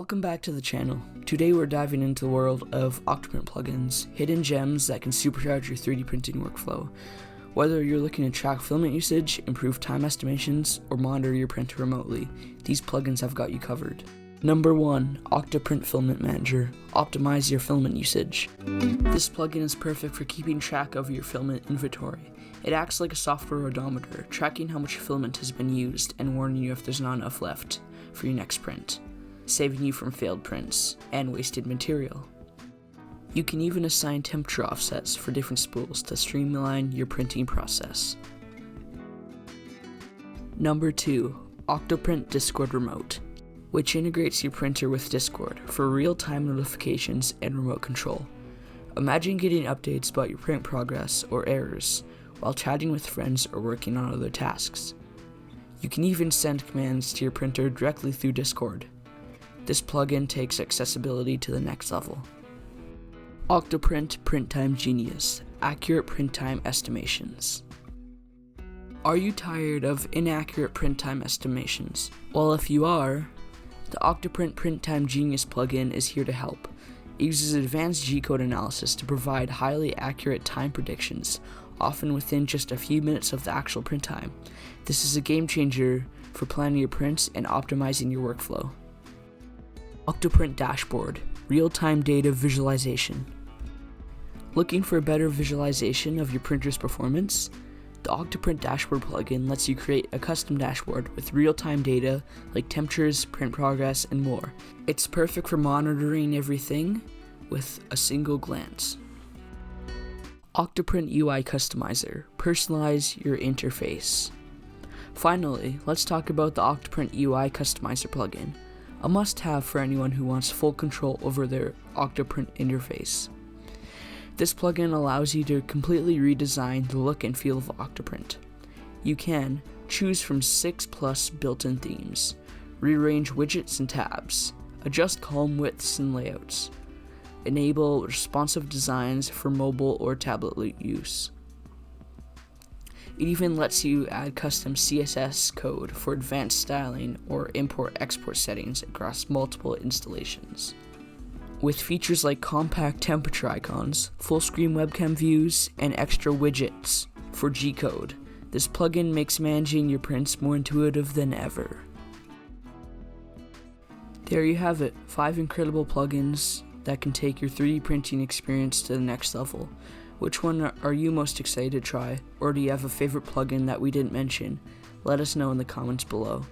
Welcome back to the channel. Today we're diving into the world of OctoPrint plugins, hidden gems that can supercharge your 3D printing workflow. Whether you're looking to track filament usage, improve time estimations, or monitor your printer remotely, these plugins have got you covered. Number 1. OctoPrint Filament Manager. Optimize your filament usage. This plugin is perfect for keeping track of your filament inventory. It acts like a software odometer, tracking how much filament has been used and warning you if there's not enough left for your next print, saving you from failed prints and wasted material. You can even assign temperature offsets for different spools to streamline your printing process. Number 2. OctoPrint Discord Remote, which integrates your printer with Discord for real-time notifications and remote control. Imagine getting updates about your print progress or errors while chatting with friends or working on other tasks. You can even send commands to your printer directly through Discord. This plugin takes accessibility to the next level. OctoPrint Print Time Genius. Accurate print time estimations. Are you tired of inaccurate print time estimations? Well, if you are, the OctoPrint Print Time Genius plugin is here to help. It uses advanced G-code analysis to provide highly accurate time predictions, often within just a few minutes of the actual print time. This is a game changer for planning your prints and optimizing your workflow. OctoPrint Dashboard. Real-time data visualization. Looking for a better visualization of your printer's performance? The OctoPrint Dashboard plugin lets you create a custom dashboard with real-time data like temperatures, print progress, and more. It's perfect for monitoring everything with a single glance. OctoPrint UI Customizer. Personalize your interface. Finally, let's talk about the OctoPrint UI Customizer plugin, a must-have for anyone who wants full control over their OctoPrint interface. This plugin allows you to completely redesign the look and feel of OctoPrint. You can choose from 6+ built-in themes, rearrange widgets and tabs, adjust column widths and layouts, enable responsive designs for mobile or tablet use. It even lets you add custom CSS code for advanced styling or import-export settings across multiple installations. With features like compact temperature icons, full-screen webcam views, and extra widgets for G-code, this plugin makes managing your prints more intuitive than ever. There you have it, 5 incredible plugins that can take your 3D printing experience to the next level. Which one are you most excited to try, or do you have a favorite plugin that we didn't mention? Let us know in the comments below.